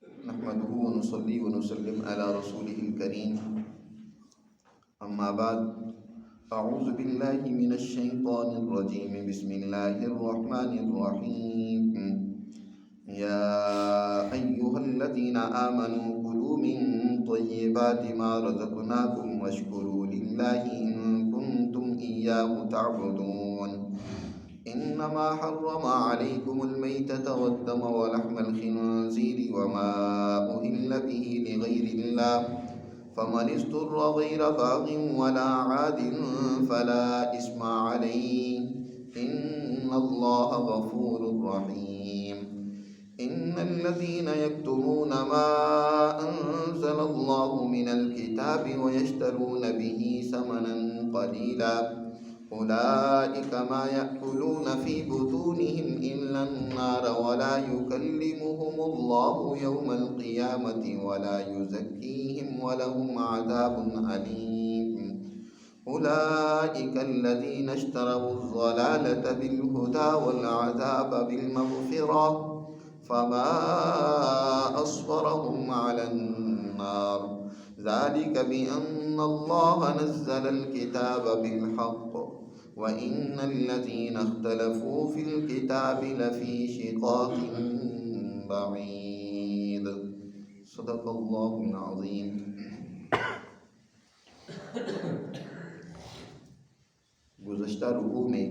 نحمده ونصلي ونسلم على رسوله الكريم. أما بعد، أعوذ بالله من الشيطان الرجيم. بسم الله الرحمن الرحيم. يا أيها الذين آمنوا كلوا من طيبات ما رزقناكم واشكروا لله إن كنتم إياه تعبدون. إنما حرم عليكم الميتة والدم ولحم الخنزير وما أهل به لغير الله فمن اضطر غير باغ ولا عاد فلا إثم عليه إن الله غفور رحيم. إن الذين يكتمون ما أنزل الله من الكتاب ويشترون به ثمنا قليلا أولئك ما يأكلون في بطونهم إلا النار ولا يكلمهم الله يوم القيامة ولا يزكيهم ولهم عذاب أليم. أولئك الذين اشتروا الضلالة بالهدى والعذاب بالمغفرة فما أصبرهم على النار ذلك بأن الله نزل الكتاب بالحق وإن الذين اختلفوا في الكتاب لفي شقاق بعيد. صدق اللہ العظیم. گزشتہ رکوع میں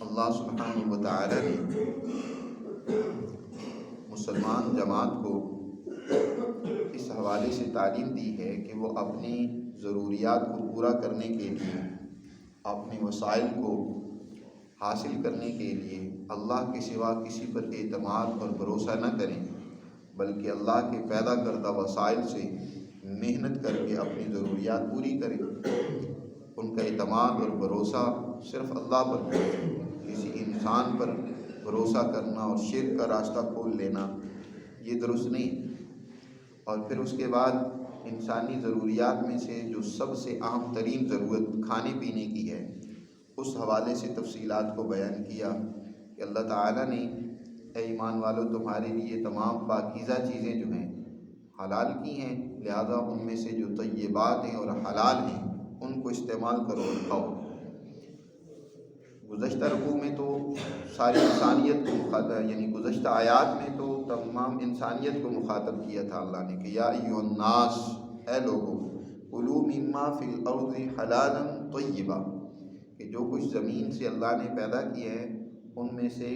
اللہ سبحانہ وتعالی نے مسلمان جماعت کو اس حوالے سے تعلیم دی ہے کہ وہ اپنی ضروریات کو پورا کرنے کے لیے، اپنے وسائل کو حاصل کرنے کے لیے اللہ کے سوا کسی پر اعتماد اور بھروسہ نہ کریں، بلکہ اللہ کے پیدا کردہ وسائل سے محنت کر کے اپنی ضروریات پوری کریں. ان کا اعتماد اور بھروسہ صرف اللہ پر کریں. کسی انسان پر بھروسہ کرنا اور شرک کا راستہ کھول لینا یہ درست نہیں. اور پھر اس کے بعد انسانی ضروریات میں سے جو سب سے اہم ترین ضرورت کھانے پینے کی ہے، اس حوالے سے تفصیلات کو بیان کیا کہ اللہ تعالیٰ نے اے ایمان والو تمہارے لیے تمام پاکیزہ چیزیں جو ہیں حلال کی ہیں، لہذا ان میں سے جو طیبات ہیں اور حلال ہیں ان کو استعمال کرو اور کھاؤ. گزشتہ رکوع میں تو ساری انسانیت کو مخاطب، یعنی گزشتہ آیات میں تو تمام انسانیت کو مخاطب کیا تھا اللہ نے کہ یا ایھا الناس، اے لوگو، کلوا مما فی الارض حلالا طیبا، کہ جو کچھ زمین سے اللہ نے پیدا کیا ہے ان میں سے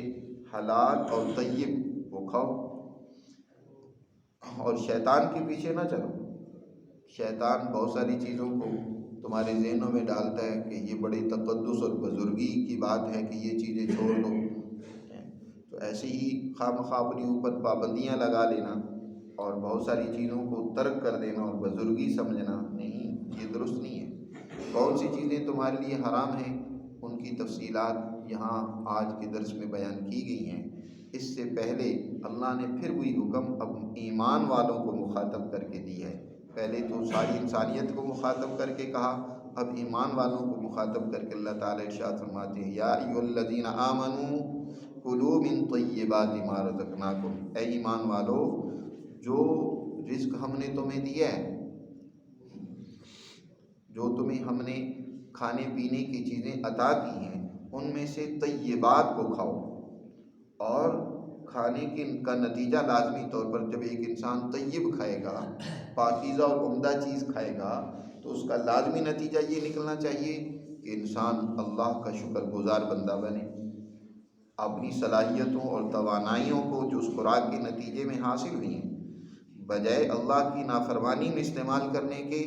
حلال اور طیب وہ کھاؤ، اور شیطان کے پیچھے نہ چلو. شیطان بہت ساری چیزوں کو تمہارے ذہنوں میں ڈالتا ہے کہ یہ بڑی تقدس اور بزرگی کی بات ہے کہ یہ چیزیں چھوڑ دو، تو ایسے ہی خواہ مخواہ اپنے اوپر پابندیاں لگا لینا اور بہت ساری چیزوں کو ترک کر دینا اور بزرگی سمجھنا، نہیں، یہ درست نہیں ہے. کون سی چیزیں تمہارے لیے حرام ہیں ان کی تفصیلات یہاں آج کے درس میں بیان کی گئی ہیں. اس سے پہلے اللہ نے پھر وہی حکم اب ایمان والوں کو مخاطب کر کے دی ہے. پہلے تو ساری انسانیت کو مخاطب کر کے کہا، اب ایمان والوں کو مخاطب کر کے اللہ تعالیٰ ارشاد فرماتے ہیں یا ایھا الذین آمنوا کلوا من طیبات ما رزقناکم، اے ایمان والو جو رزق ہم نے تمہیں دیا ہے، جو تمہیں ہم نے کھانے پینے کی چیزیں عطا کی ہیں ان میں سے طیبات کو کھاؤ. اور کھانے کا نتیجہ لازمی طور پر جب ایک انسان طیب کھائے گا، پاکیزہ اور عمدہ چیز کھائے گا، تو اس کا لازمی نتیجہ یہ نکلنا چاہیے کہ انسان اللہ کا شکر گزار بندہ بنے. اپنی صلاحیتوں اور توانائیوں کو جو اس خوراک کے نتیجے میں حاصل ہوئی ہیں، بجائے اللہ کی نافرمانی میں استعمال کرنے کے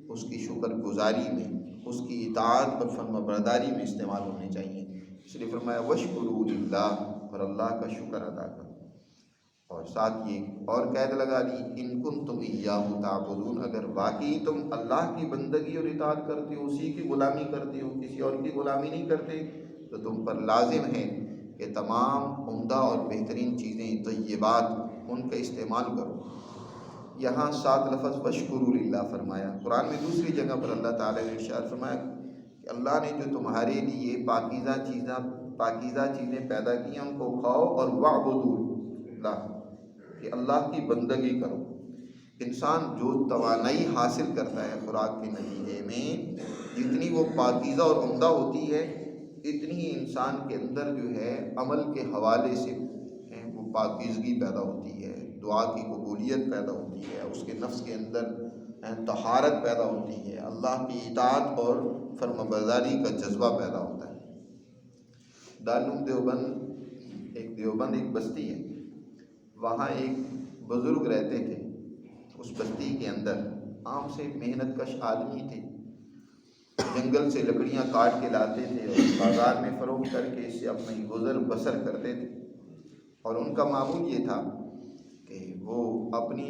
اس کی شکر گزاری میں، اس کی اطاعت اور فرما برداری میں استعمال ہونے چاہیے. اس لیے فرمایا واشکروا للہ، اور اللہ کا شکر ادا کرو. اور ساتھ یہ اور قید لگا دی ان کنتم ایاہ تعبدون، اگر واقعی تم اللہ کی بندگی اور اطاعت کرتے ہو، اسی کی غلامی کرتے ہو، کسی اور کی غلامی نہیں کرتے، تو تم پر لازم ہے کہ تمام عمدہ اور بہترین چیزیں طیبات ان کا استعمال کرو. یہاں 7 لفظ واشکروا للہ فرمایا. قرآن میں دوسری جگہ پر اللہ تعالیٰ نے ارشاد فرمایا کہ اللہ نے جو تمہارے لیے پاکیزہ چیزیں پیدا کی ہیں ان کو کھاؤ اور واعبدوا اللہ، کہ اللہ کی بندگی کرو۔ انسان جو توانائی حاصل کرتا ہے خوراک کے نتیجے میں، جتنی وہ پاکیزہ اور عمدہ ہوتی ہے، اتنی ہی انسان کے اندر جو ہے عمل کے حوالے سے وہ پاکیزگی پیدا ہوتی ہے، دعا کی قبولیت پیدا ہوتی ہے، اس کے نفس کے اندر طہارت پیدا ہوتی ہے، اللہ کی اطاعت اور فرمانبرداری کا جذبہ پیدا ہوتا ہے۔ دارالعلوم دیوبند ایک بستی ہے، وہاں ایک بزرگ رہتے تھے۔ اس بستی کے اندر عام سے محنت کش آدمی تھے، جنگل سے لکڑیاں کاٹ کے لاتے تھے اور بازار میں فروخت کر کے اس سے اپنی گزر بسر کرتے تھے۔ اور ان کا معمول یہ تھا کہ وہ اپنی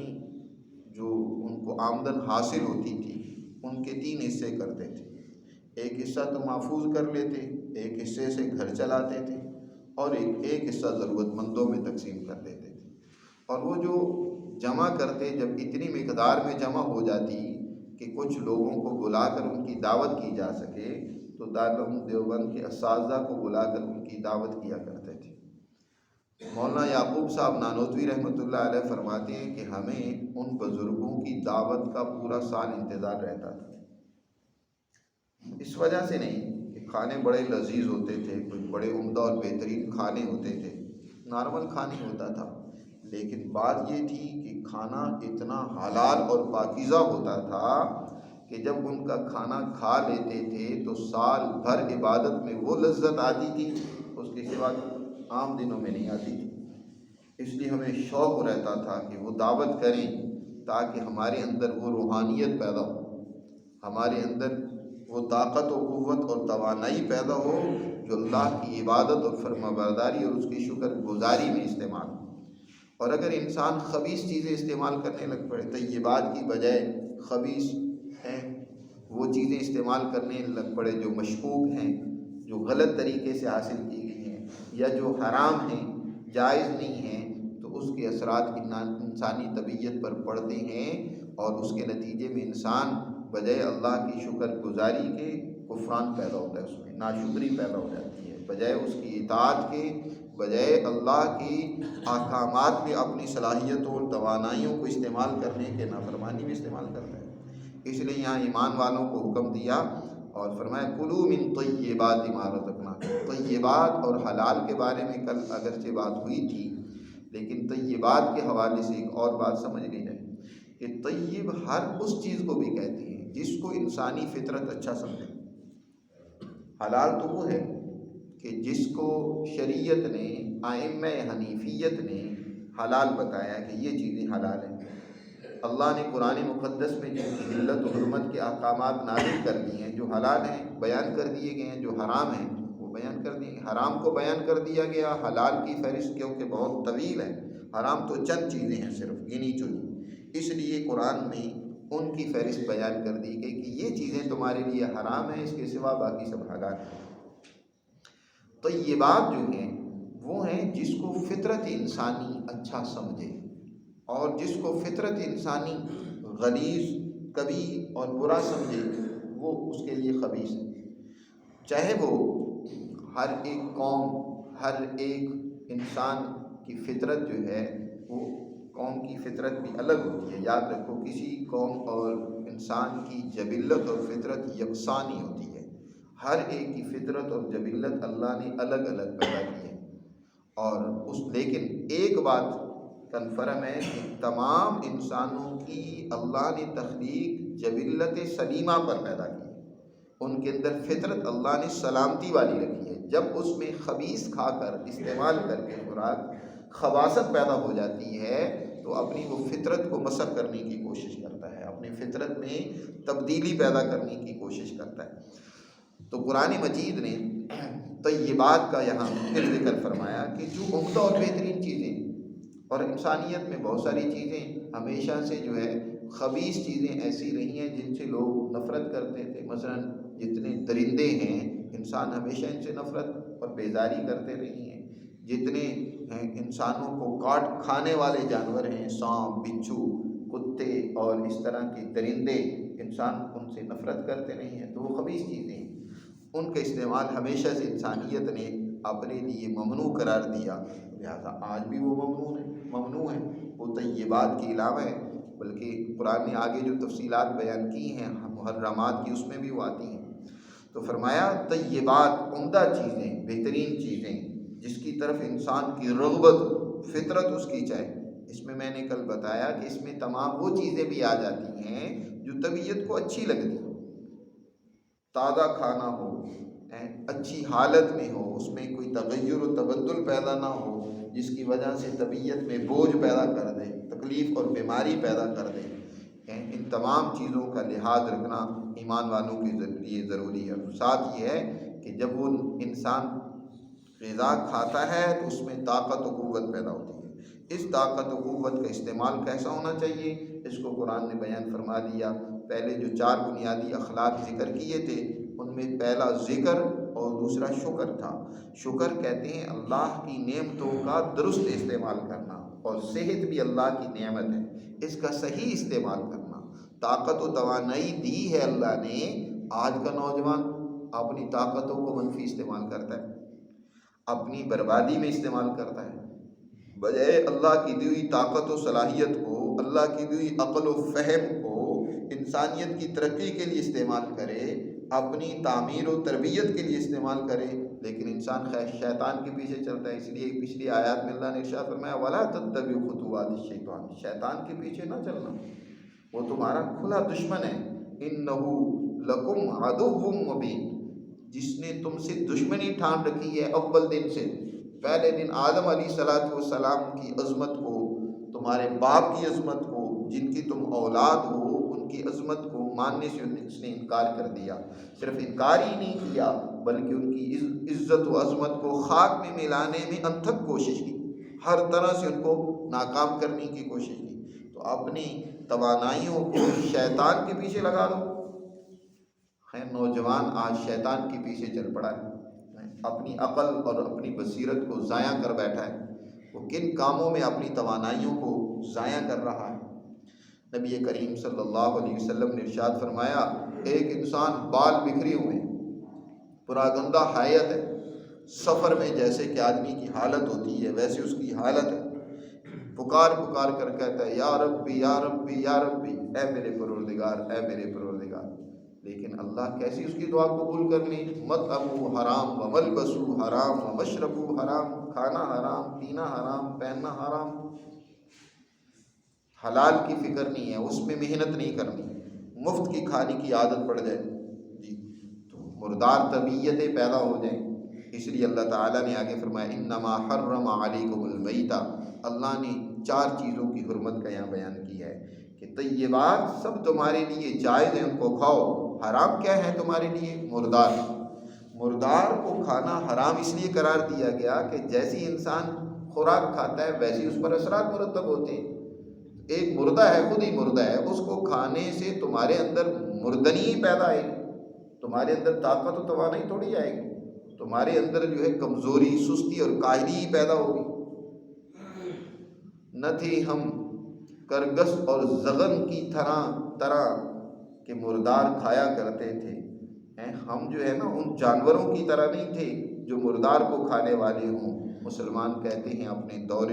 جو ان کو آمدن حاصل ہوتی تھی ان کے 3 حصے کرتے تھے۔ ایک حصہ تو محفوظ کر لیتے، ایک حصے سے گھر چلاتے تھے، اور ایک حصہ ضرورت مندوں میں تقسیم کر دیتے تھے۔ اور وہ جو جمع کرتے، جب اتنی مقدار میں جمع ہو جاتی کہ کچھ لوگوں کو بلا کر ان کی دعوت کی جا سکے، تو دارالعلوم دیوبند کے اساتذہ کو بلا کر ان کی دعوت کیا کرتے تھے۔ مولانا یعقوب صاحب نانوتوی رحمۃ اللہ علیہ فرماتے ہیں کہ ہمیں ان بزرگوں کی دعوت کا پورا سال انتظار رہتا تھا۔ اس وجہ سے نہیں کہ کھانے بڑے لذیذ ہوتے تھے، کوئی بڑے عمدہ اور بہترین کھانے ہوتے تھے، نارمل کھانے ہوتا تھا، لیکن بات یہ تھی کہ کھانا اتنا حلال اور پاکیزہ ہوتا تھا کہ جب ان کا کھانا کھا لیتے تھے تو سال بھر عبادت میں وہ لذت آتی تھی اس کے سوا عام دنوں میں نہیں آتی تھی۔ اس لیے ہمیں شوق رہتا تھا کہ وہ دعوت کریں تاکہ ہمارے اندر وہ روحانیت پیدا ہو، ہمارے اندر وہ طاقت و قوت اور توانائی پیدا ہو جو اللہ کی عبادت اور فرمانبرداری اور اس کی شکر گزاری میں استعمال ہو۔ اور اگر انسان خبیث چیزیں استعمال کرنے لگ پڑے، طیبات کی بجائے خبیث ہیں وہ چیزیں استعمال کرنے لگ پڑے جو مشکوک ہیں، جو غلط طریقے سے حاصل کی گئی ہیں، یا جو حرام ہیں، جائز نہیں ہیں، تو اس کے اثرات انسانی طبیعت پر پڑتے ہیں، اور اس کے نتیجے میں انسان بجائے اللہ کی شکر گزاری کے کفران پیدا ہوتا ہے، اس میں ناشکری پیدا ہو جاتی ہے، بجائے اس کی اطاعت کے، بجائے اللہ کی احکامات میں اپنی صلاحیتوں اور توانائیوں کو استعمال کرنے کے نافرمانی میں استعمال کرتا ہے۔ اس لیے یہاں ایمان والوں کو حکم دیا اور فرمایا کلوا من طیبات ما رزقناکم۔ طیبات اور حلال کے بارے میں کل اگرچہ بات ہوئی تھی، لیکن طیبات کے حوالے سے ایک اور بات سمجھ لی جائے کہ طیب ہر اس چیز کو بھی کہتے ہیں جس کو انسانی فطرت اچھا سمجھے۔ حلال تو وہ ہے کہ جس کو شریعت نے، ائمہ حنیفیت نے حلال بتایا کہ یہ چیزیں حلال ہیں۔ اللہ نے قرآن مقدس میں جن کی حلت و حرمت کے احکامات نازل کر دیے ہیں، جو حلال ہیں بیان کر دیے گئے ہیں، جو حرام ہیں وہ بیان کر دیے گئے۔ حرام کو بیان کر دیا گیا، حلال کی فہرست کیونکہ بہت طویل ہے، حرام تو چند چیزیں ہیں صرف گنی چنی، اس لیے قرآن میں ان کی فہرست بیان کر دی گئی کہ یہ چیزیں تمہارے لیے حرام ہیں، اس کے سوا باقی سب حلال ہیں۔ طیبات جو ہیں وہ ہیں جس کو فطرت انسانی اچھا سمجھے، اور جس کو فطرت انسانی غلیظ، کبیح اور برا سمجھے وہ اس کے لیے خبیث ہے۔ چاہے وہ ہر ایک قوم، ہر ایک انسان کی فطرت جو ہے وہ قوم کی فطرت بھی الگ ہوتی ہے۔ یاد رکھو کسی قوم اور انسان کی جبلت اور فطرت یکساں نہیں ہوتی ہے، ہر ایک کی فطرت اور جبلت اللہ نے الگ الگ پیدا کی ہے۔ اور لیکن ایک بات کنفرم ہے کہ تمام انسانوں کی اللہ نے تخلیق جبلت سلیمہ پر پیدا کی ہے، ان کے اندر فطرت اللہ نے سلامتی والی رکھی ہے۔ جب اس میں خبیث کھا کر استعمال کر کے خوراک خباثت پیدا ہو جاتی ہے تو اپنی وہ فطرت کو مسخ کرنے کی کوشش کرتا ہے، اپنی فطرت میں تبدیلی پیدا کرنے کی کوشش کرتا ہے۔ تو قرآن مجید نے طیبات کا یہاں پھر ذکر فرمایا کہ جو عمدہ اور بہترین چیزیں، اور انسانیت میں بہت ساری چیزیں ہمیشہ سے جو ہے خبیث چیزیں ایسی رہی ہیں جن سے لوگ نفرت کرتے تھے۔ مثلا جتنے درندے ہیں انسان ہمیشہ ان سے نفرت اور بیزاری کرتے رہی ہیں، جتنے انسانوں کو کاٹ کھانے والے جانور ہیں، سانپ، بچھو، کتے اور اس طرح کے درندے، انسان ان سے نفرت کرتے نہیں ہیں، تو وہ خبیث چیزیں ہیں۔ ان کا استعمال ہمیشہ سے انسانیت نے اپنے لیے ممنوع قرار دیا، لہذا آج بھی وہ ممنوع ہے، وہ طیبات کے علاوہ ہے، بلکہ قرآن نے آگے جو تفصیلات بیان کی ہیں محرمات کی، اس میں بھی وہ آتی ہیں۔ تو فرمایا طیبات، عمدہ چیزیں، بہترین چیزیں جس کی طرف انسان کی رغبت، فطرت اس کی چاہے۔ اس میں نے کل بتایا کہ اس میں تمام وہ چیزیں بھی آ جاتی ہیں جو طبیعت کو اچھی لگتی ہیں، تازہ کھانا ہو، اچھی حالت میں ہو، اس میں کوئی تغیر و تبدل پیدا نہ ہو جس کی وجہ سے طبیعت میں بوجھ پیدا کر دے، تکلیف اور بیماری پیدا کر دے۔ ان تمام چیزوں کا لحاظ رکھنا ایمان والوں کے لیے ضروری ہے۔ ساتھ یہ ہے کہ جب وہ انسان غذا کھاتا ہے تو اس میں طاقت و قوت پیدا ہوتی ہے۔ اس طاقت و قوت کا استعمال کیسا ہونا چاہیے، اس کو قرآن نے بیان فرما دیا۔ پہلے جو 4 بنیادی اخلاق ذکر کیے تھے، ان میں پہلا ذکر اور دوسرا شکر تھا۔ شکر کہتے ہیں اللہ کی نعمتوں کا درست استعمال کرنا، اور صحت بھی اللہ کی نعمت ہے، اس کا صحیح استعمال کرنا۔ طاقت و توانائی دی ہے اللہ نے، آج کا نوجوان اپنی طاقتوں کو منفی استعمال کرتا ہے، اپنی بربادی میں استعمال کرتا ہے، بجائے اللہ کی دی ہوئی طاقت و صلاحیت کو، اللہ کی دی ہوئی عقل و فہم کو انسانیت کی ترقی کے لیے استعمال کرے، اپنی تعمیر و تربیت کے لیے استعمال کرے۔ لیکن انسان شیطان کے پیچھے چلتا ہے۔ اس لیے پچھلی آیات میں اللہ نے ارشاد فرمایا وَلَا تَتَّبِعُوا خُطُوَاتِ الشَّيْطَانِ، شیطان کے پیچھے نہ چلنا، وہ تمہارا کھلا دشمن ہے۔ إِنَّهُ لَكُمْ عَدُوٌّ مُّبِينٌ، جس نے تم سے دشمنی ٹھان رکھی ہے اول دن سے، پہلے دن آدم علیہ السلام کی عظمت کو، تمہارے باپ کی عظمت کو، جن کی تم اولاد ہو ان کی عظمت کو ماننے سے اس نے انکار کر دیا۔ صرف انکار ہی نہیں کیا بلکہ ان کی عزت و عظمت کو خاک میں ملانے میں انتھک کوشش کی، ہر طرح سے ان کو ناکام کرنے کی کوشش کی۔ تو اپنی توانائیوں کو شیطان کے پیچھے لگا دو۔ نوجوان آج شیطان کے پیچھے چل پڑا ہے، اپنی عقل اور اپنی بصیرت کو ضائع کر بیٹھا ہے۔ وہ کن کاموں میں اپنی توانائیوں کو ضائع کر رہا ہے۔ نبی کریم صلی اللہ علیہ وسلم نے ارشاد فرمایا، ایک انسان بال بکھرے ہوئے، پراگندہ حیت ہے، سفر میں جیسے کہ آدمی کی حالت ہوتی ہے ویسے اس کی حالت ہے، پکار پکار کر کہتا ہے یا ربی یا ربی یا ربی، اے میرے پروردگار اے میرے پروردگار، لیکن اللہ کیسی اس کی دعا قبول کر لی؟ مطعمہ حرام و ملبسہ حرام و مشربہ حرام، کھانا حرام، پینا حرام، پہننا حرام، حلال کی فکر نہیں ہے، اس میں محنت نہیں کرنی، مفت کی کھانے کی عادت پڑ جائے جی، تو مردار طبیعتیں پیدا ہو جائیں۔ اس لیے اللہ تعالیٰ نے آگے فرمایا انما حرم علیکم المیتہ، اللہ نے 4 چیزوں کی حرمت کا یہاں بیان کیا ہے کہ طیبات سب تمہارے لیے جائز ہیں، ان کو کھاؤ۔ حرام کیا ہے تمہارے لیے؟ مردار، مردار کو کھانا حرام اس لیے قرار دیا گیا کہ جیسی انسان خوراک کھاتا ہے ویسے اس پر اثرات مرتب ہوتے ہیں۔ ایک مردہ ہے، خود ہی مردہ ہے، اس کو کھانے سے تمہارے اندر مردنی پیدا آئے گی، تمہارے اندر طاقت و توانائی تھوڑی آئے گی، تمہارے اندر جو ہے کمزوری، سستی اور کاہلی پیدا ہوگی۔ نہ تھے ہم کرگس اور زغن کی طرح کہ مردار کھایا کرتے تھے، ہم جو ہے نا ان جانوروں کی طرح نہیں تھے جو مردار کو کھانے والے ہوں۔ مسلمان کہتے ہیں اپنے دور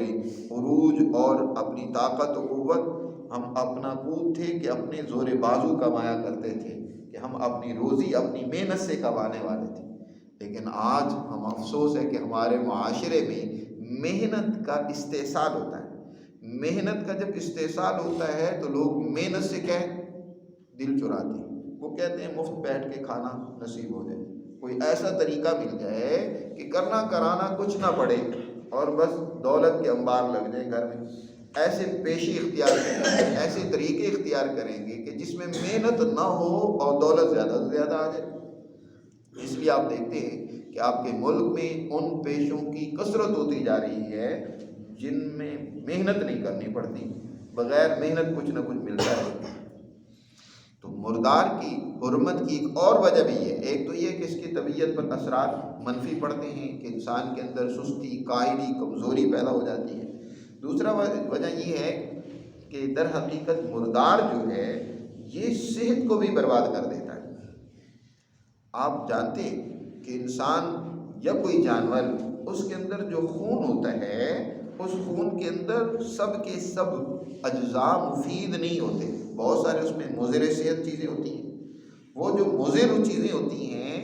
عروج اور اپنی طاقت و قوت ہم اپنا قوت تھے کہ اپنے زور بازو کمایا کرتے تھے، کہ ہم اپنی روزی اپنی محنت سے کمانے والے تھے۔ لیکن آج ہم افسوس ہے کہ ہمارے معاشرے میں محنت کا استحصال ہوتا ہے۔ محنت کا جب استحصال ہوتا ہے تو لوگ محنت سے کیا دل چراتے ہیں، وہ کہتے ہیں مفت بیٹھ کے کھانا نصیب ہو جائے، کوئی ایسا طریقہ مل جائے کہ کرنا کرانا کچھ نہ پڑے اور بس دولت کے انبار لگ جائے گھر میں۔ ایسے پیشے اختیار کریں گے، ایسے طریقے اختیار کریں گے کہ جس میں محنت نہ ہو اور دولت زیادہ سے زیادہ آ جائے۔ اس لیے آپ دیکھتے ہیں کہ آپ کے ملک میں ان پیشوں کی کثرت ہوتی جا رہی ہے جن میں محنت نہیں کرنی پڑتی، بغیر محنت کچھ نہ کچھ ملتا ہے۔ تو مردار کی حرمت کی ایک اور وجہ بھی ہے، ایک تو یہ کہ اس کی طبیعت پر اثرات منفی پڑتے ہیں کہ انسان کے اندر سستی، کاہلی، کمزوری پیدا ہو جاتی ہے۔ دوسرا وجہ یہ ہے کہ در حقیقت مردار جو ہے یہ صحت کو بھی برباد کر دیتا ہے۔ آپ جانتے ہیں کہ انسان یا کوئی جانور، اس کے اندر جو خون ہوتا ہے اس خون کے اندر سب کے سب اجزاء مفید نہیں ہوتے، بہت سارے اس میں مضر صحت چیزیں ہوتی ہیں، وہ جو مضر چیزیں ہوتی ہیں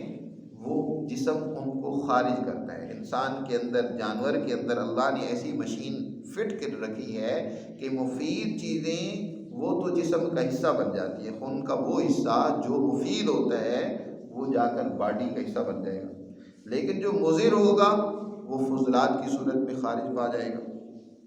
وہ جسم ان کو خارج کرتا ہے۔ انسان کے اندر، جانور کے اندر اللہ نے ایسی مشین فٹ کر رکھی ہے کہ مفید چیزیں وہ تو جسم کا حصہ بن جاتی ہے، خون کا وہ حصہ جو مفید ہوتا ہے وہ جا کر باڈی کا حصہ بن جائے گا، لیکن جو مضر ہوگا وہ فضلات کی صورت میں خارج پا جائے گا،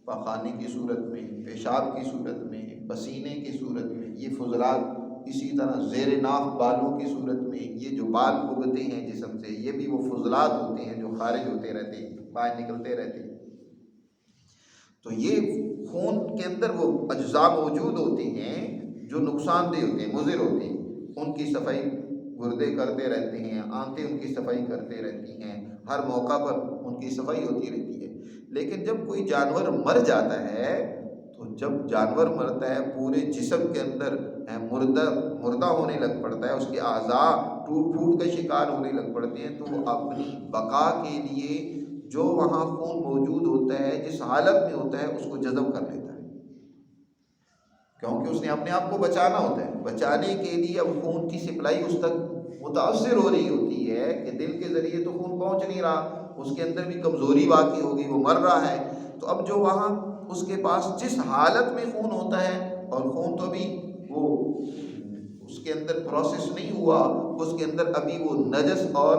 پاخانے کی صورت میں، پیشاب کی صورت میں، پسینے کی صورت میں، یہ فضلات۔ اسی طرح زیر ناف بالوں کی صورت میں، یہ جو بال اگتے ہیں جسم سے یہ بھی وہ فضلات ہوتے ہیں جو خارج ہوتے رہتے ہیں، باہر نکلتے رہتے ہیں۔ تو یہ خون کے اندر وہ اجزاء موجود ہوتے ہیں جو نقصان دہ ہوتے ہیں، مضر ہوتے ہیں، ان کی صفائی گردے کرتے رہتے ہیں، آنتیں ان کی صفائی کرتے رہتی ہیں، ہر موقع پر ان کی صفائی ہوتی رہتی ہے۔ لیکن جب کوئی جانور مر جاتا ہے تو جب جانور مرتا ہے پورے جسم کے اندر مردہ ہونے لگ پڑتا ہے، اس کے اعضاء ٹوٹ پھوٹ کا شکار ہونے لگ پڑتے ہیں، تو وہ اپنی بقا کے لیے جو وہاں خون موجود ہوتا ہے جس حالت میں ہوتا ہے اس کو جذب کر لیتا ہے، کیونکہ اس نے اپنے آپ کو بچانا ہوتا ہے۔ بچانے کے لیے اب خون کی سپلائی اس تک متاثر ہو رہی ہوتی ہے کہ دل کے ذریعے تو خون پہنچ نہیں رہا، اس کے اندر بھی کمزوری واقع ہوگی، وہ مر رہا ہے، تو اب جو وہاں اس کے پاس جس حالت میں خون ہوتا ہے، اور خون تو ابھی وہ اس کے اندر پروسیس نہیں ہوا، اس کے اندر ابھی وہ نجس اور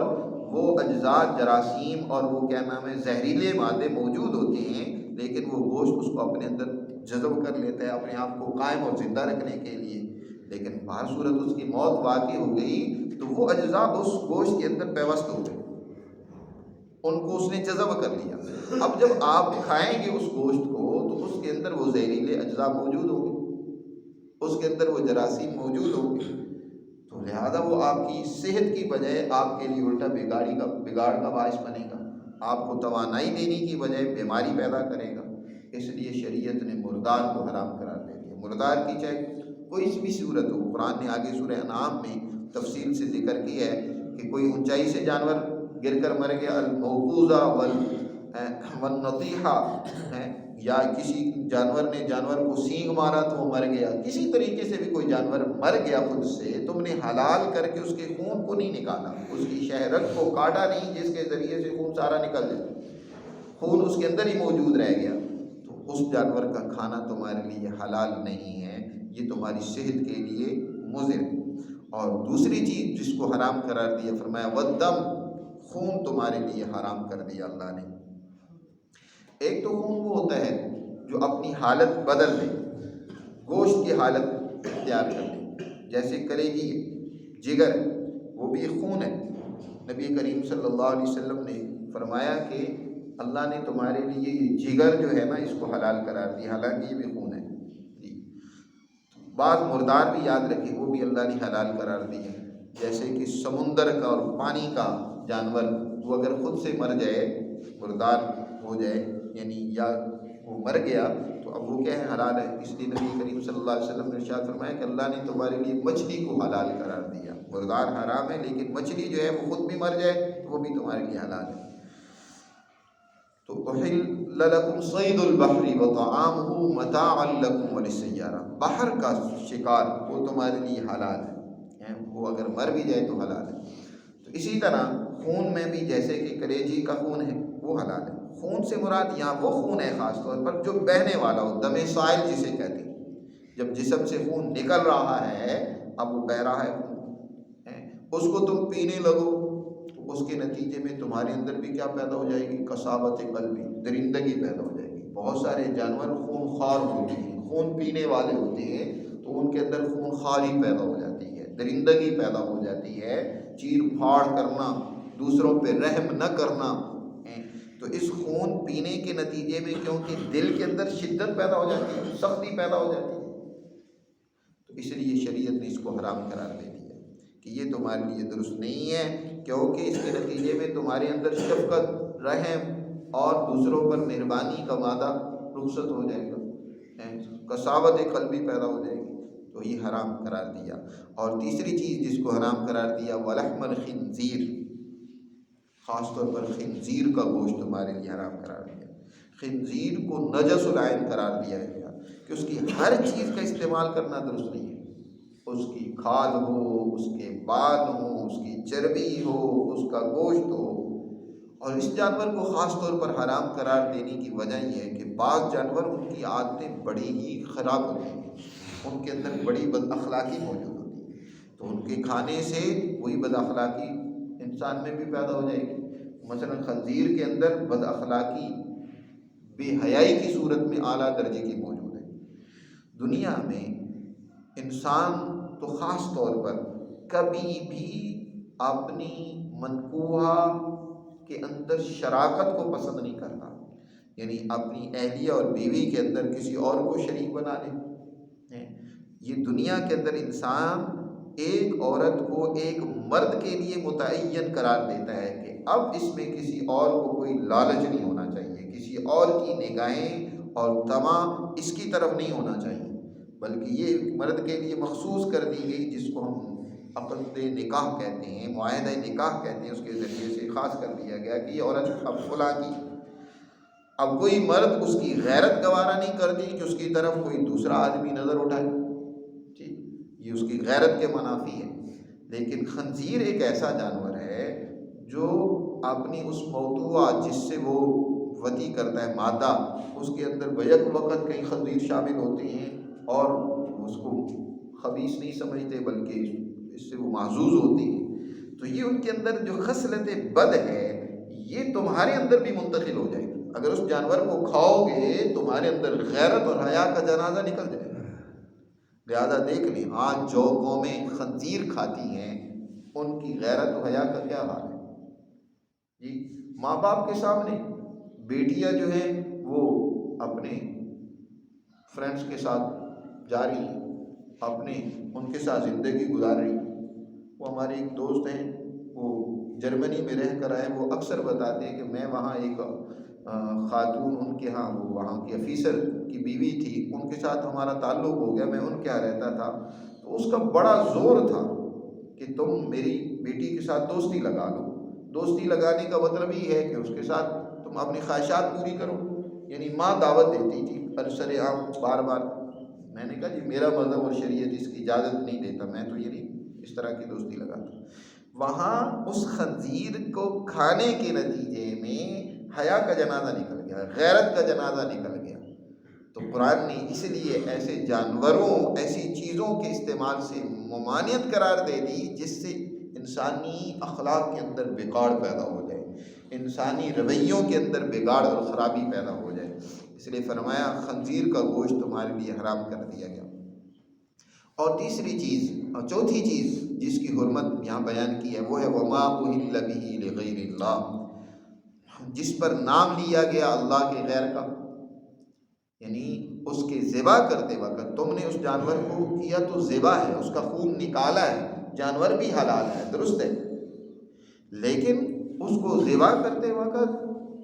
وہ اجزاء، جراثیم اور وہ کیا نام ہے زہریلے مادے موجود ہوتے ہیں، لیکن وہ گوشت اس کو اپنے اندر جذب کر لیتا ہے اپنے آپ کو قائم اور زندہ رکھنے کے لیے۔ لیکن بہر صورت اس کی موت واقع ہو گئی تو وہ اجزاء اس گوشت کے اندر پیوست ہو گئے، ان کو اس نے جذب کر لیا۔ اب جب آپ کھائیں گے اس گوشت کو تو اس کے اندر وہ زہریلے اجزاء موجود ہوں گے، اس کے اندر وہ جراثیم موجود ہوں گے، تو لہذا وہ آپ کی صحت کی بجائے آپ کے لیے الٹا بگاڑ کا باعث بنے گا، آپ کو توانائی دینے کی بجائے بیماری پیدا کرے گا۔ اس لیے شریعت نے مردار کو حرام قرار دے دیا۔ مردار کی چاہے کوئی بھی صورت ہو، قرآن نے آگے سورہ انعام میں تفصیل سے ذکر کیا ہے کہ کوئی اونچائی سے جانور گر کر مر گیا، الموقوذہ والنطیحہ، یا کسی جانور کو سینگ مارا تو وہ مر گیا، کسی طریقے سے بھی کوئی جانور مر گیا خود سے، تم نے حلال کر کے اس کے خون کو نہیں نکالا، اس کی شہرت کو کاٹا نہیں جس کے ذریعے سے خون سارا نکل جائے، خون اس کے اندر ہی موجود رہ گیا، تو اس جانور کا کھانا تمہارے لیے حلال نہیں ہے، یہ تمہاری صحت کے لیے مضر ہے۔ اور دوسری چیز جس کو حرام قرار دیا، فرمایا والدم، خون تمہارے لیے حرام کر دیا اللہ نے۔ ایک تو خون وہ ہوتا ہے جو اپنی حالت بدل دے، گوشت کی حالت اختیار کر لے، جیسے کلیجی ہے، جگر ہے، وہ بھی ایک خون ہے۔ نبی کریم صلی اللہ علیہ وسلم نے فرمایا کہ اللہ نے تمہارے لیے یہ جگر جو ہے نا اس کو حلال قرار دیا، حالانکہ یہ بھی خون ہے جی۔ بعض مردار بھی یاد رکھیں، وہ بھی اللہ نے حلال قرار دیے، جیسے کہ سمندر کا اور پانی کا جانور، وہ اگر خود سے مر جائے، مردار ہو جائے، یعنی یا وہ مر گیا تو اب وہ کیا ہے، حلال ہے۔ اس لیے نبی کریم صلی اللہ علیہ وسلم نے ارشاد فرمایا کہ اللہ نے تمہارے لیے مچھلی کو حلال قرار دیا، مردار حرام ہے لیکن مچھلی جو ہے وہ خود بھی مر جائے تو وہ بھی تمہارے لیے حلال ہے۔ تو احل لکم صید البحر وطعامہ متاعا لکم وللسیارہ، بحر کا شکار وہ تمہارے لیے حلال ہے، وہ اگر مر بھی جائے تو حلال ہے۔ تو اسی طرح خون میں بھی جیسے کہ کلیجی کا خون ہے وہ حلال ہے۔ خون سے مراد یہاں وہ خون ہے خاص طور پر جو بہنے والا ہو، دم سائل جسے کہتے ہیں، جب جسم سے خون نکل رہا ہے، اب وہ بہہ رہا ہے خون، اس کو تم پینے لگو تو اس کے نتیجے میں تمہارے اندر بھی کیا پیدا ہو جائے گی، کساوت قلبی، درندگی پیدا ہو جائے گی۔ بہت سارے جانور خون خوار ہوتے ہیں، خون پینے والے ہوتے ہیں، تو ان کے اندر خون خواری پیدا ہو جاتی ہے، درندگی پیدا ہو جاتی ہے، چیر پھاڑ کرنا، دوسروں پہ رحم نہ کرنا۔ تو اس خون پینے کے نتیجے میں کیونکہ دل کے اندر شدت پیدا ہو جاتی ہے، سختی پیدا ہو جاتی ہے، تو اس لیے شریعت نے اس کو حرام قرار دے دیا کہ یہ تمہارے لیے درست نہیں ہے، کیونکہ اس کے نتیجے میں تمہارے اندر شفقت، رحم اور دوسروں پر مہربانی کا مادہ رخصت ہو جائے گا، کساوت قلبی پیدا ہو جائے گی، تو یہ حرام قرار دیا۔ اور تیسری چیز جس کو حرام قرار دیا، ولحم الخنزیر، خاص طور پر خنزیر کا گوشت تمہارے لیے حرام قرار دیا۔ خنزیر کو نجس العین قرار دیا گیا کہ اس کی ہر چیز کا استعمال کرنا درست نہیں ہے، اس کی کھال ہو، اس کے بال ہوں، اس کی چربی ہو، اس کا گوشت ہو۔ اور اس جانور کو خاص طور پر حرام قرار دینے کی وجہ یہ ہے کہ بعض جانور ان کی عادتیں بڑی ہی خراب ہوتی ہیں، ان کے اندر بڑی بد اخلاقی موجود ہوتی ہے، تو ان کے کھانے سے وہی بد اخلاقی انسان میں بھی پیدا ہو جائے گی۔ مثلا خنزیر کے اندر بد اخلاقی بے حیائی کی صورت میں اعلیٰ درجے کی موجود ہے۔ دنیا میں انسان تو خاص طور پر کبھی بھی اپنی منکوحہ کے اندر شراکت کو پسند نہیں کرتا، یعنی اپنی اہلیہ اور بیوی کے اندر کسی اور کو شریک بنا لے۔ یہ دنیا کے اندر انسان ایک عورت کو ایک مرد کے لیے متعین قرار دیتا ہے کہ اب اس میں کسی اور کو کوئی لالچ نہیں ہونا چاہیے، کسی اور کی نگاہیں اور طمع اس کی طرف نہیں ہونا چاہیے، بلکہ یہ مرد کے لیے مخصوص کر دی گئی، جس کو ہم عقد نکاح کہتے ہیں، معاہدہ نکاح کہتے ہیں، اس کے ذریعے سے خاص کر دیا گیا کہ یہ عورت اب فلاں کی۔ اب کوئی مرد اس کی غیرت گوارا نہیں کرتی کہ اس کی طرف کوئی دوسرا آدمی نظر اٹھائے، ٹھیک، یہ اس کی غیرت کے منافی ہے۔ لیکن خنزیر ایک ایسا جانور ہے جو اپنی اس موضوع جس سے وہ وطی کرتا ہے مادہ، اس کے اندر بیک وقت کئی خنزیر شامل ہوتے ہیں اور اس کو خبیث نہیں سمجھتے بلکہ اس سے وہ محظوظ ہوتے ہیں، تو یہ ان کے اندر جو خصلت بد ہے یہ تمہارے اندر بھی منتقل ہو جائے گی۔ اگر اس جانور کو کھاؤ گے تمہارے اندر غیرت اور حیا کا جنازہ نکل جائے گا۔ لہذا دیکھ لیں آج جو قومیں خنزیر کھاتی ہیں ان کی غیرت و حیا کا کیا حال ہے جی۔ ماں باپ کے سامنے بیٹیاں جو ہیں وہ اپنے فرینڈس کے ساتھ جا رہی ہیں، اپنے ان کے ساتھ زندگی گزار رہی ہیں۔ وہ ہمارے ایک دوست ہیں، وہ جرمنی میں رہ کر آئے، وہ اکثر بتاتے ہیں کہ میں وہاں ایک خاتون ان کے ہاں، وہ وہاں کی آفیسر کی بیوی تھی، ان کے ساتھ ہمارا تعلق ہو گیا، میں ان کے یہاں رہتا تھا، تو اس کا بڑا زور تھا کہ تم میری بیٹی کے ساتھ دوستی لگا لو۔ دوستی لگانے کا مطلب یہ ہے کہ اس کے ساتھ تم اپنی خواہشات پوری کرو، یعنی ماں دعوت دیتی تھی سر عام بار بار۔ میں نے کہا جی میرا مذہب اور شریعت اس کی اجازت نہیں دیتا، میں تو یہ نہیں اس طرح کی دوستی لگاتا۔ وہاں اس خنزیر کو کھانے کے نتیجے میں حیا کا جنازہ نکل گیا، غیرت کا جنازہ نکل گیا۔ تو قرآن نے اس لیے ایسے جانوروں، ایسی چیزوں کے استعمال سے ممانعت قرار دے دی جس سے انسانی اخلاق کے اندر بگاڑ پیدا ہو جائے، انسانی رویوں کے اندر بگاڑ اور خرابی پیدا ہو جائے، اس لیے فرمایا خنزیر کا گوشت تمہارے لیے حرام کر دیا گیا۔ اور تیسری چیز اور چوتھی چیز جس کی حرمت یہاں بیان کی ہے وہ ہے وما اہل بہ لغیر اللہ، جس پر نام لیا گیا اللہ کے غیر کا، یعنی اس کے ذبح کرتے وقت تم نے اس جانور کو کیا تو ذبح ہے، اس کا خون نکالا ہے، جانور بھی حلال ہے، درست ہے، لیکن اس کو ذبح کرتے وقت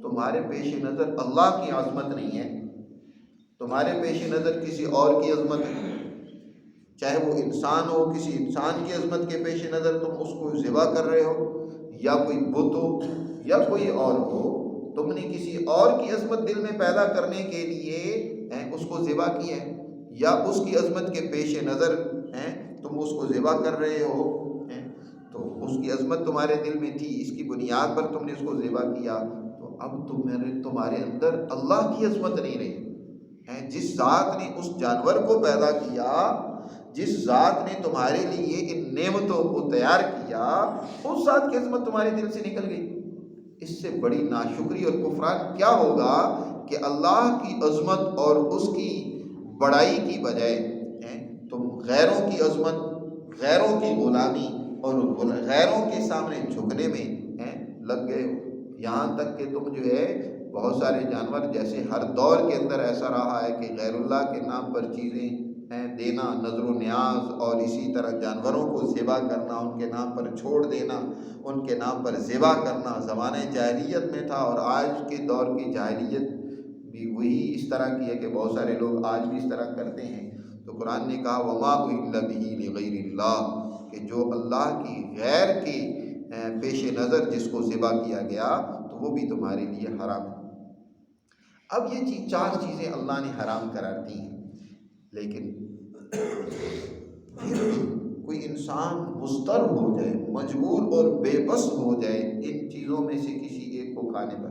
تمہارے پیش نظر اللہ کی عظمت نہیں ہے، تمہارے پیش نظر کسی اور کی عظمت ہے، چاہے وہ انسان ہو، کسی انسان کی عظمت کے پیش نظر تم اس کو ذبح کر رہے ہو، یا کوئی بت ہو یا کوئی اور ہو، تم نے کسی اور کی عظمت دل میں پیدا کرنے کے لیے اس کو ذبح کیا ہے، یا اس کی عظمت کے پیش نظر تم اس کو ذبح کر رہے ہو، تو اس کی عظمت تمہارے دل میں تھی، اس کی بنیاد پر تم نے اس کو ذبح کیا، تو اب تمہارے اندر اللہ کی عظمت نہیں رہی۔ جس ذات نے اس جانور کو پیدا کیا، جس ذات نے تمہارے لیے ان نعمتوں کو تیار کیا، اس ذات کی عظمت تمہارے دل سے نکل گئی۔ اس سے بڑی ناشکری اور کفران کیا ہوگا کہ اللہ کی عظمت اور اس کی بڑائی کی بجائے تم غیروں کی عظمت، غیروں کی غلامی اور غیروں کے سامنے جھکنے میں لگ گئے ہو، یہاں تک کہ تم جو ہے بہت سارے جانور، جیسے ہر دور کے اندر ایسا رہا ہے کہ غیر اللہ کے نام پر چیزیں دینا، نظر و نیاز، اور اسی طرح جانوروں کو ذبح کرنا، ان کے نام پر چھوڑ دینا، ان کے نام پر ذبح کرنا زمانہ جاہلیت میں تھا، اور آج کے دور کی جاہلیت بھی وہی اس طرح کی ہے کہ بہت سارے لوگ آج بھی اس طرح کرتے ہیں۔ تو قرآن نے کہا وما اہل بہ لغیر اللہ، کہ جو اللہ کی غیر کے پیش نظر جس کو ذبح کیا گیا تو وہ بھی تمہارے لیے حرام ہے۔ اب یہ چار چیزیں اللہ نے حرام قرار دی ہیں، لیکن پھر بھی کوئی انسان مضطر ہو جائے، مجبور اور بے بس ہو جائے ان چیزوں میں سے کسی ایک کو کھانے پر،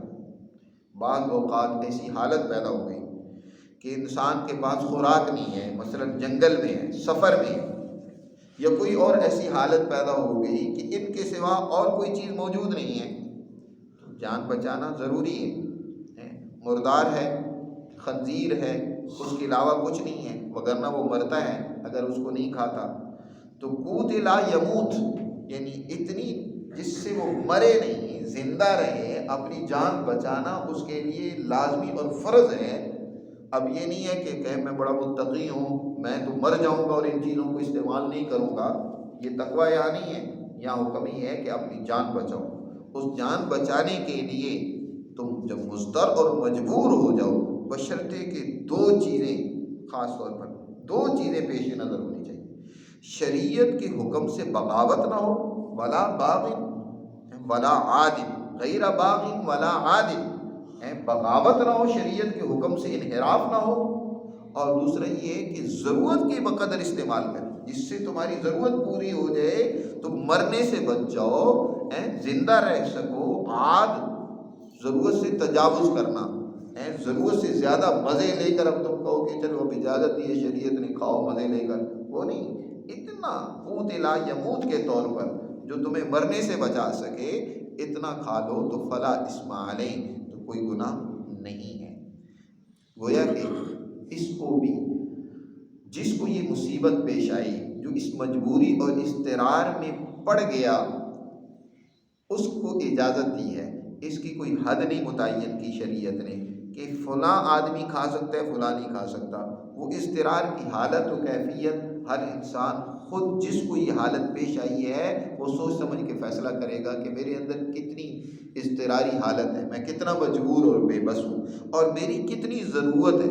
بعض اوقات ایسی حالت پیدا ہو گئی کہ انسان کے پاس خوراک نہیں ہے، مثلا جنگل میں ہے، سفر میں ہے، یا کوئی اور ایسی حالت پیدا ہو گئی کہ ان کے سوا اور کوئی چیز موجود نہیں ہے، تو جان بچانا ضروری ہے۔ مردار ہے، خنزیر ہے، اس کے علاوہ کچھ نہیں ہے، وگرنہ وہ مرتا ہے اگر اس کو نہیں کھاتا۔ تو قوت لا یموت یعنی اتنی جس سے وہ مرے نہیں، زندہ رہے، اپنی جان بچانا اس کے لیے لازمی اور فرض ہے۔ اب یہ نہیں ہے کہ میں بڑا متقی ہوں، میں تو مر جاؤں گا اور ان چیزوں کو استعمال نہیں کروں گا، یہ تقویٰ یہاں نہیں ہے، یہاں حکم ہی ہے کہ اپنی جان بچاؤ۔ اس جان بچانے کے لیے تم جب مضطر اور مجبور ہو جاؤ، بشرطے کہ دو چیزیں، خاص طور پر دو چیزیں پیش نظر ہونی چاہیے۔ شریعت کے حکم سے بغاوت نہ ہو، ولا باغ ولا عادل، غیر باغ ولا عادل، بغاوت نہ ہو، شریعت کے حکم سے انحراف نہ ہو، اور دوسرا یہ کہ ضرورت کے بقدر استعمال کریں، جس سے تمہاری ضرورت پوری ہو جائے، تم مرنے سے بچ جاؤ، زندہ رہ سکو۔ عاد ضرورت سے تجاوز کرنا، ضرورت سے زیادہ مزے لے کر اب تم کہو کہ چلو اب اجازت دی ہے شریعت نے، کھاؤ مزے لے کر، وہ نہیں۔ اتنا قوت لا یموت کے طور پر جو تمہیں مرنے سے بچا سکے اتنا کھا لو تو فلا اسم علیہ، تو کوئی گناہ نہیں ہے۔ گویا کہ اس کو بھی، جس کو یہ مصیبت پیش آئی، جو اس مجبوری اور اضطرار میں پڑ گیا، اس کو اجازت دی ہے، اس کی کوئی حد نہیں متعین کی شریعت نے کہ فلاں آدمی کھا سکتا ہے فلاں نہیں کھا سکتا۔ وہ اضطرار کی حالت و کیفیت ہر انسان خود جس کو یہ حالت پیش آئی ہے وہ سوچ سمجھ کے فیصلہ کرے گا کہ میرے اندر کتنی اضطراری حالت ہے، میں کتنا مجبور اور بے بس ہوں، اور میری کتنی ضرورت ہے۔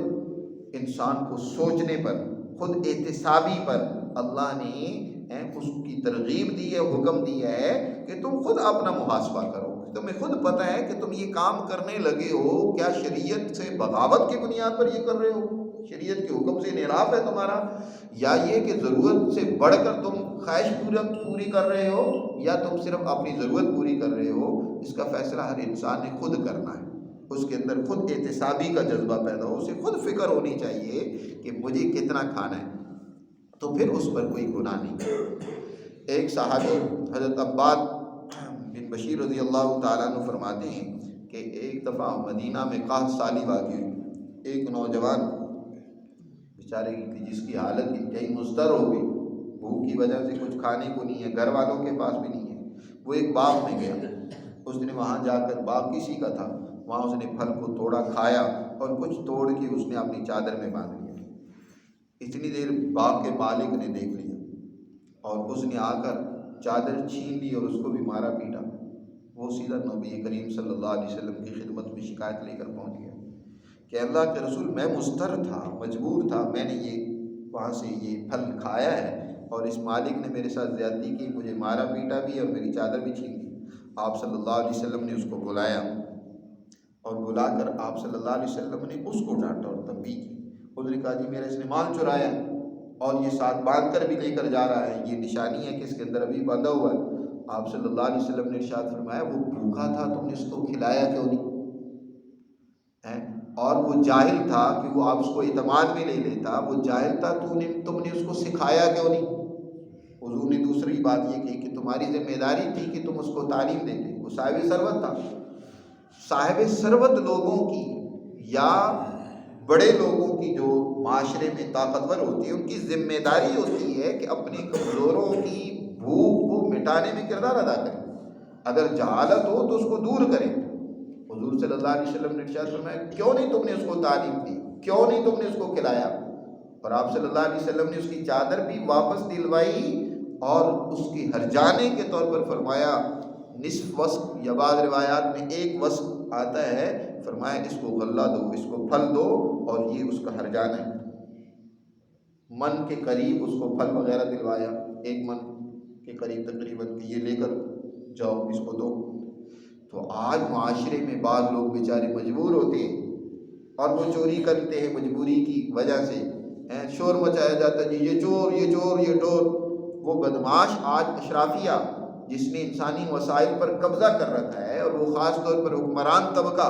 انسان کو سوچنے پر، خود احتسابی پر اللہ نے اس کی ترغیب دی ہے، حکم دیا ہے کہ تم خود اپنا محاسبہ کرو۔ تمہیں خود پتہ ہے کہ تم یہ کام کرنے لگے ہو، کیا شریعت سے بغاوت کی بنیاد پر یہ کر رہے ہو، شریعت کے حکم سے انحراف ہے تمہارا، یا یہ کہ ضرورت سے بڑھ کر تم خواہش پوری کر رہے ہو، یا تم صرف اپنی ضرورت پوری کر رہے ہو۔ اس کا فیصلہ ہر انسان نے خود کرنا ہے، اس کے اندر خود احتسابی کا جذبہ پیدا ہو، اسے خود فکر ہونی چاہیے کہ مجھے کتنا کھانا ہے، تو پھر اس پر کوئی گناہ نہیں۔ ایک صحابی حضرت عباد بن بشیر رضی اللہ تعالیٰ عنہ فرماتے ہیں کہ ایک دفعہ مدینہ میں قحط سالی واقع ہوئی، ایک نوجوان بیچارے جس کی حالت انتہائی مضطر ہو گئی، بھوک کی وجہ سے کچھ کھانے کو نہیں ہے، گھر والوں کے پاس بھی نہیں ہے، وہ ایک باغ میں گیا، اس نے وہاں جا کر، باغ کسی کا تھا، وہاں اس نے پھل کو توڑا، کھایا، اور کچھ توڑ کے اس نے اپنی چادر میں باندھ لیا۔ اتنی دیر باغ کے مالک نے دیکھ لیا اور اس نے آ کر چادر چھین لی اور اس کو بھی مارا پیٹا۔ وہ سیدھا نبی کریم صلی اللہ علیہ وسلم کی خدمت میں شکایت لے کر پہنچ گیا کہ اللہ کے رسول، میں مضطر تھا، مجبور تھا، میں نے یہ وہاں سے یہ پھل کھایا ہے اور اس مالک نے میرے ساتھ زیادتی کی، مجھے مارا پیٹا بھی اور میری چادر بھی چھین لی۔ آپ صلی اللہ علیہ وسلم نے اس کو بلایا اور بلا کر آپ صلی اللہ علیہ وسلم نے اس کو ڈانٹا اور تنبیہ کی۔ اس نے کہا جی میرا اس نے مال چرایا اور یہ ساتھ باندھ کر بھی لے کر جا رہا ہے، یہ نشانی ہے کہ اس کے اندر ابھی باندھا ہوا ہے۔ آپ صلی اللہ علیہ وسلم نے ارشاد فرمایا، وہ بھوکا تھا، تم نے اس کو کھلایا کیوں نہیں؟ اور وہ جاہل تھا کہ وہ آپ اس کو اعتماد میں لے لیتا، وہ جاہل تھا، تم نے اس کو سکھایا کیوں نہیں؟ حضور نے دوسری بات یہ کہی کہ تمہاری ذمہ داری تھی کہ تم اس کو تعلیم دیتے۔ وہ صاحب ثروت تھا، صاحب ثروت لوگوں کی یا بڑے لوگوں کی جو معاشرے میں طاقتور ہوتی ہے، ان کی ذمہ داری ہوتی ہے کہ اپنے کمزوروں کی بھوک کو مٹانے میں کردار ادا کریں، اگر جہالت ہو تو اس کو دور کریں۔ حضور صلی اللہ علیہ وسلم نے ارشاد فرمایا، کیوں نہیں تم نے اس کو تعلیم دی، کیوں نہیں تم نے اس کو کھلایا؟ اور آپ صلی اللہ علیہ وسلم نے اس کی چادر بھی واپس دلوائی اور اس کے ہرجانے کے طور پر فرمایا نصف وسق، یا بعض روایات میں ایک وسق آتا ہے، فرمایا اس کو غلہ دو، اس کو پھل دو، اور یہ اس کا ہرجانہ ہے۔ من کے قریب اس کو پھل وغیرہ دلوایا، 1 من کے قریب تقریباً، یہ لے کر جاؤ اس کو دو۔ تو آج معاشرے میں بعض لوگ بیچارے مجبور ہوتے ہیں اور وہ چوری کرتے ہیں مجبوری کی وجہ سے، شور مچایا جاتا ہے جی یہ چور یہ چور یہ ڈور۔ وہ بدماش آج اشرافیہ جس نے انسانی وسائل پر قبضہ کر رکھا ہے، اور وہ خاص طور پر حکمران طبقہ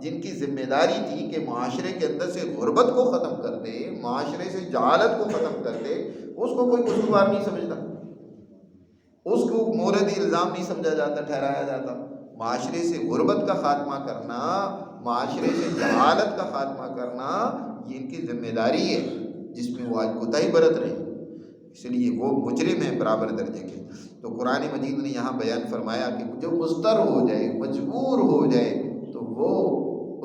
جن کی ذمہ داری تھی کہ معاشرے کے اندر سے غربت کو ختم کر دے، معاشرے سے جہالت کو ختم کر دے، اس کو کوئی قصوروار نہیں سمجھتا، اس کو مورد الزام نہیں سمجھا جاتا، ٹھہرایا جاتا۔ معاشرے سے غربت کا خاتمہ کرنا، معاشرے سے جہالت کا خاتمہ کرنا، یہ ان کی ذمہ داری ہے جس میں وہ آج کوتاہی برت رہے ہیں، اس لیے وہ مجرم ہیں برابر درجے کے۔ تو قرآن مجید نے یہاں بیان فرمایا کہ جو مضطر ہو جائے، مجبور ہو جائے، تو وہ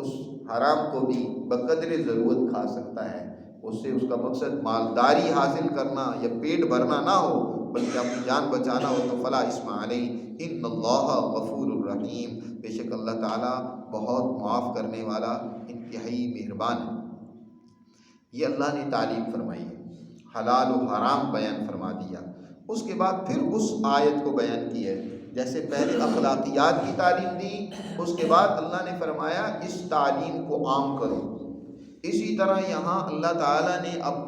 اس حرام کو بھی بقدر ضرورت کھا سکتا ہے، اس سے اس کا مقصد مالداری حاصل کرنا یا پیٹ بھرنا نہ ہو، بلکہ اپنی جان بچانا ہو، تو فلا اسم علیہ ان اللہ غفور الرحیم، بے شک اللہ تعالیٰ بہت معاف کرنے والا انتہائی مہربان ہے۔ یہ اللہ نے تعلیم فرمائی ہے، حلال و حرام بیان فرما دیا۔ اس کے بعد پھر اس آیت کو بیان کی ہے، جیسے پہلے اخلاقیات کی تعلیم دی، اس کے بعد اللہ نے فرمایا اس تعلیم کو عام کرو۔ اسی طرح یہاں اللہ تعالیٰ نے اب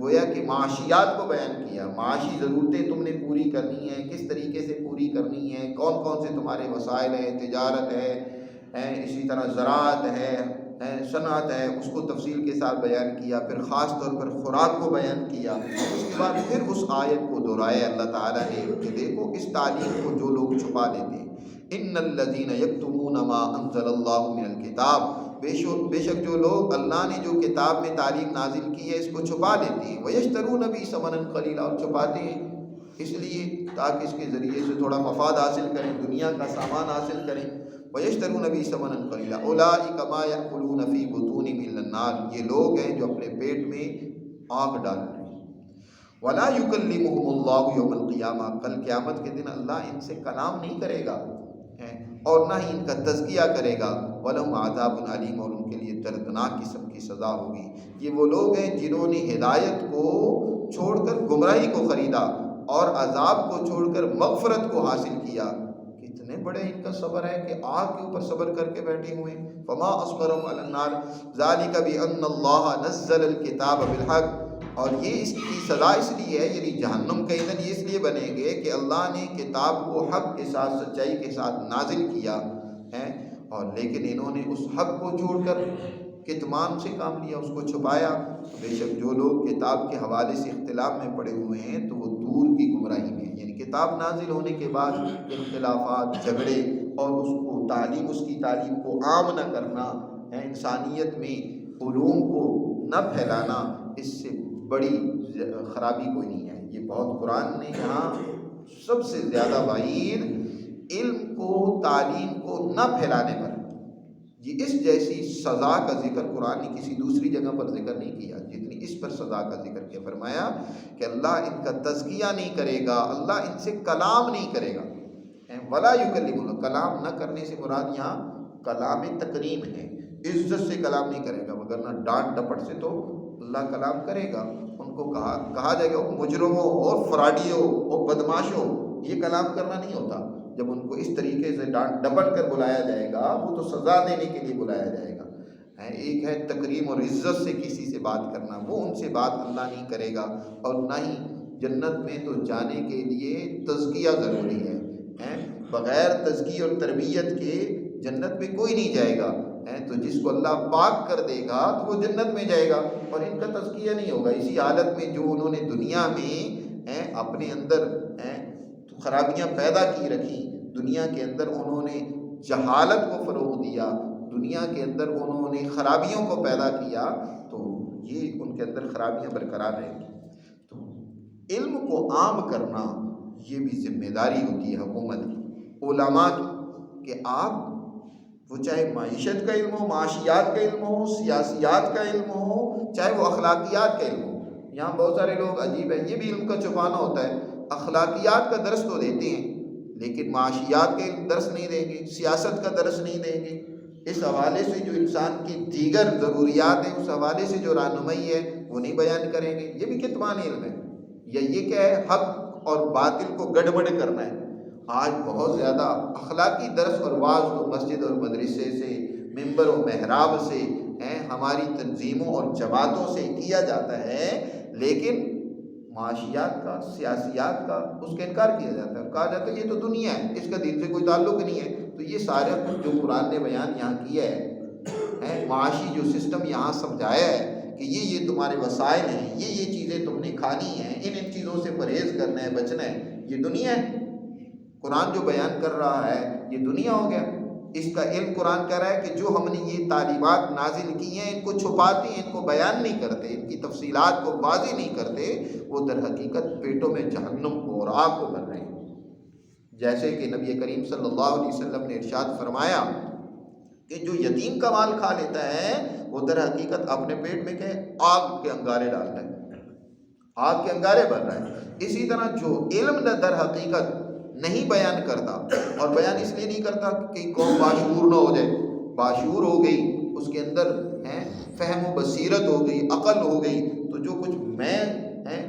گویا کہ معاشیات کو بیان کیا، معاشی ضرورتیں تم نے پوری کرنی ہیں، کس طریقے سے پوری کرنی ہیں، کون کون سے تمہارے وسائل ہیں، تجارت ہے، اسی طرح زراعت ہے، صنعت ہے، اس کو تفصیل کے ساتھ بیان کیا۔ پھر خاص طور پر خوراک کو بیان کیا۔ اس کے بعد پھر اس آیت کو دہرایا اللہ تعالیٰ نے کہ دیکھو اس تعلیم کو جو لوگ چھپا لیتے ہیں، ان الذین یکتمون ما انزل اللہ من الکتاب، بے شک جو لوگ اللہ نے جو کتاب میں تعلیم نازل کی ہے اس کو چھپا لیتے ہیں، وَيَشْتَرُونَ بِهِ ثَمَنًا قَلِيلًا، اور چھپاتے ہیں اس لیے تاکہ اس کے ذریعے سے تھوڑا مفاد حاصل کریں، دنیا کا سامان حاصل کریں۔ وَيَشْتَرُونَ بِهِ ثَمَنًا قَلِيلًا أُولَٰئِكَ مَا يَأْكُلُونَ فِي بُطُونِهِمْ إِلَّا النَّارَ، یہ لوگ ہیں جو اپنے پیٹ میں آگ ڈال رہے ہیں۔ وَلَا يُكَلِّمُهُمُ اللَّهُ يَوْمَ الْقِيَامَةِ، کل قیامت کے دن اللہ ان سے کلام نہیں کرے گا اور نہ ہی ان کا تزکیہ کرے گا۔ وَلَهُمْ عَذَابٌ عَلِيمٌ، اور ان کے لیے دردناک قسم کی سزا ہوگی۔ یہ وہ لوگ ہیں جنہوں نے ہدایت کو چھوڑ کر گمراہی کو خریدا اور عذاب کو چھوڑ کر مغفرت کو حاصل کیا۔ کتنے بڑے ان کا صبر ہے کہ آگ کے اوپر صبر کر کے بیٹھے ہوئے ہیں۔ فَمَا أَصْبَرَهُمْ عَلَى النَّارِ ذَلِكَ بِأَنَّ اللَّهَ نَزَّلَ الْكِتَابَ بِالْحَقِّ، اور یہ اس کی سزا اس لیے ہے، یعنی جہنم کے ایندھن یہ اس لیے بنیں گے کہ اللہ نے کتاب کو حق کے ساتھ سچائی کے ساتھ نازل کیا ہے، اور لیکن انہوں نے اس حق کو چھوڑ کر کتمان سے کام لیا، اس کو چھپایا۔ بے شک جو لوگ کتاب کے حوالے سے اختلاف میں پڑے ہوئے ہیں تو وہ دور کی گمراہی میں ہیں، یعنی کتاب نازل ہونے کے بعد اختلافات، جھگڑے اور اس کو تعلیم، اس کی تعلیم کو عام نہ کرنا، انسانیت میں علوم کو نہ پھیلانا، اس سے بڑی خرابی کوئی نہیں ہے۔ یہ بہت قرآن نے یہاں سب سے زیادہ وعید علم کو، تعلیم کو نہ پھیلانے پر، یہ اس جیسی سزا کا ذکر قرآن نے کسی دوسری جگہ پر ذکر نہیں کیا جتنی اس پر سزا کا ذکر کیا۔ فرمایا کہ اللہ ان کا تزکیہ نہیں کرے گا، اللہ ان سے کلام نہیں کرے گا۔ وَلَا يُكَلِّمُهُ، کلام نہ کرنے سے مراد یہاں کلام تکریم ہے، عزت سے کلام نہیں کرے گا، وگرنہ ڈانٹ ڈپٹ سے تو اللہ کلام کرے گا۔ ان کو کہا جائے گا مجرموں اور فرادیوں اور بدماشوں، یہ کلام کرنا نہیں ہوتا۔ جب ان کو اس طریقے سے ڈانٹ ڈپٹ کر بلایا جائے گا، وہ تو سزا دینے کے لیے بلایا جائے گا۔ ایک ہے تکریم اور عزت سے کسی سے بات کرنا، وہ ان سے بات اللہ نہیں کرے گا، اور نہ ہی جنت میں تو جانے کے لیے تزکیہ ضروری ہے۔ بغیر تزکیہ اور تربیت کے جنت میں کوئی نہیں جائے گا۔ تو جس کو اللہ پاک کر دے گا تو وہ جنت میں جائے گا، اور ان کا تزکیہ نہیں ہوگا۔ اسی حالت میں جو انہوں نے دنیا میں اپنے اندر خرابیاں پیدا کی رکھی، دنیا کے اندر انہوں نے جہالت کو فروغ دیا، دنیا کے اندر انہوں نے خرابیوں کو پیدا کیا، تو یہ ان کے اندر خرابیاں برقرار رہیں گی۔ تو علم کو عام کرنا یہ بھی ذمہ داری ہوتی ہے حکومت کی، علماء کی، کہ آپ وہ چاہے معیشت کا علم ہو، معاشیات کا علم ہو، سیاسیات کا علم ہو، چاہے وہ اخلاقیات کا علم ہو۔ یہاں بہت سارے لوگ عجیب ہے، یہ بھی علم کا چھپانا ہوتا ہے۔ اخلاقیات کا درس تو دیتے ہیں لیکن معاشیات کا درس نہیں دیں گے، سیاست کا درس نہیں دیں گے۔ اس حوالے سے جو انسان کی دیگر ضروریات ہیں، اس حوالے سے جو رہنمائی ہے وہ نہیں بیان کریں گے۔ یہ بھی کتمان علم ہے، یا یہ کیا ہے، حق اور باطل کو گڑبڑ کرنا ہے، آج بہت زیادہ اخلاقی درس اور واعظ تو مسجد اور مدرسے سے، ممبر و محراب سے، ہماری تنظیموں اور جماعتوں سے کیا جاتا ہے، لیکن معاشیات کا، سیاسیات کا، اس کا انکار کیا جاتا ہے، کہا جاتا ہے یہ تو دنیا ہے، اس کا دین سے کوئی تعلق نہیں ہے۔ تو یہ سارا کچھ جو قرآن نے بیان یہاں کیا ہے، معاشی جو سسٹم یہاں سمجھایا ہے کہ یہ تمہارے وسائل ہیں، یہ چیزیں تم نے کھانی ہیں، ان چیزوں سے پرہیز کرنا ہے، بچنا ہے، یہ دنیا ہے۔ قرآن جو بیان کر رہا ہے یہ دنیا ہو گیا۔ اس کا علم قرآن کہہ رہا ہے کہ جو ہم نے یہ تعلیمات نازل کی ہیں ان کو چھپاتے ہیں، ان کو بیان نہیں کرتے، ان کی تفصیلات کو واضح نہیں کرتے، وہ در حقیقت پیٹوں میں جہنم کو اور آگ کو بھر رہے ہیں۔ جیسے کہ نبی کریم صلی اللہ علیہ وسلم نے ارشاد فرمایا کہ جو یتیم کا مال کھا لیتا ہے وہ در حقیقت اپنے پیٹ میں آگ کے انگارے ڈالتا ہے، آگ کے انگارے بھر رہا ہے۔ اسی طرح جو علم در حقیقت نہیں بیان کرتا، اور بیان اس لیے نہیں کرتا کہ قوم باشعور نہ ہو جائے، باشعور ہو گئی، اس کے اندر فہم و بصیرت ہو گئی، عقل ہو گئی، تو جو کچھ میں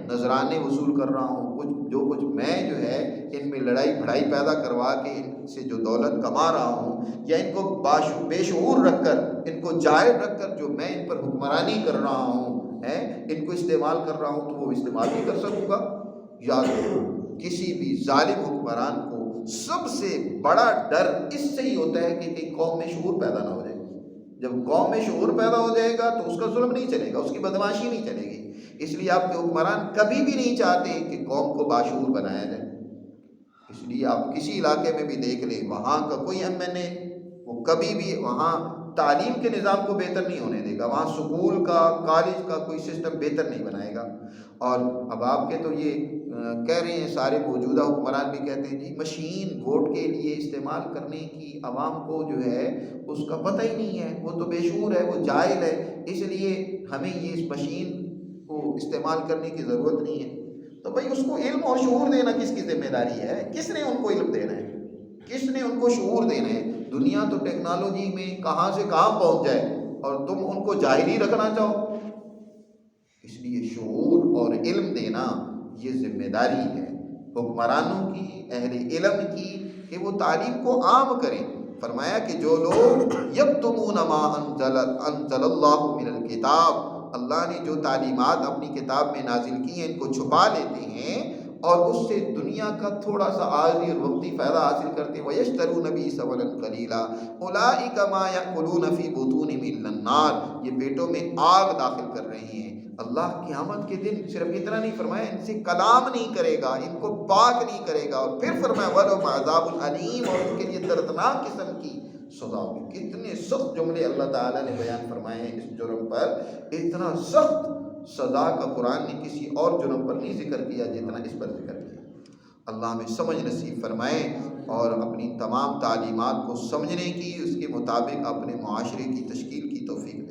نذرانے وصول کر رہا ہوں، جو کچھ میں جو ہے ان میں لڑائی بھڑائی پیدا کروا کے ان سے جو دولت کما رہا ہوں، یا ان کو بے شعور رکھ کر، ان کو جاہل رکھ کر جو میں ان پر حکمرانی کر رہا ہوں، ان کو استعمال کر رہا ہوں، تو وہ استعمال نہیں کر سکوں گا۔ یاد رکھو، کسی بھی ظالم حکمران کو سب سے بڑا ڈر اس سے ہی ہوتا ہے کہ قوم میں شعور پیدا نہ ہو جائے۔ جب قوم میں شعور پیدا ہو جائے گا تو اس کا ظلم نہیں چلے گا، اس کی بدماشی نہیں چلے گی۔ اس لیے آپ کے حکمران کبھی بھی نہیں چاہتے کہ قوم کو باشعور بنایا جائے۔ اس لیے آپ کسی علاقے میں بھی دیکھ لیں، وہاں کا کوئی MNA وہ کبھی بھی وہاں تعلیم کے نظام کو بہتر نہیں ہونے دے گا، وہاں سکول کا، کالج کا کوئی سسٹم بہتر نہیں بنائے گا۔ اور اب آپ کے تو یہ کہہ رہے ہیں، سارے موجودہ حکمران بھی کہتے ہیں جی مشین ووٹ کے لیے استعمال کرنے کی عوام کو جو ہے اس کا پتہ ہی نہیں ہے، وہ تو بے شعور ہے، وہ جاہل ہے، اس لیے ہمیں یہ اس مشین کو استعمال کرنے کی ضرورت نہیں ہے۔ تو بھائی اس کو علم اور شعور دینا کس کی ذمہ داری ہے؟ کس نے ان کو علم دینا ہے؟ کس نے ان کو شعور دینا ہے؟ دنیا تو ٹیکنالوجی میں کہاں سے کہاں پہنچ جائے اور تم ان کو جاہل ہی رکھنا چاہو۔ اس لیے شعور اور علم دینا یہ ذمہ داری ہے حکمرانوں کی، اہل علم کی، کہ وہ تعلیم کو عام کریں۔ فرمایا کہ جو لوگ یکتمون ما انزل اللہ من الکتاب، اللہ نے جو تعلیمات اپنی کتاب میں نازل کی ہیں ان کو چھپا لیتے ہیں اور اس سے دنیا کا تھوڑا سا عارضی اور وقتی فائدہ حاصل کرتے ہیں، وَيَشْتَرُونَ بِهِ ثَمَنًا قَلِيلًا أُولَٰئِكَ مَا يَأْكُلُونَ فِي بُطُونِهِمْ إِلَّا النَّارَ، یہ پیٹوں میں آگ داخل کر رہے ہیں۔ اللہ قیامت کے دن صرف اتنا نہیں فرمایا ان سے کلام نہیں کرے گا، ان کو پاک نہیں کرے گا، اور پھر فرمایا وَلَهُمْ عَذَابٌ أَلِيمٌ، اور ان کے لیے دردناک قسم کی سزا ہوگی۔ کتنے سخت جملے اللہ تعالیٰ نے بیان فرمائے ہیں اس جرم پر، اتنا سخت سزا کا قرآن نے کسی اور جرم پر نہیں ذکر کیا جتنا اس پر ذکر کیا۔ اللہ ہمیں سمجھ نصیب فرمائے اور اپنی تمام تعلیمات کو سمجھنے کی، اس کے مطابق اپنے معاشرے کی تشکیل کی توفیق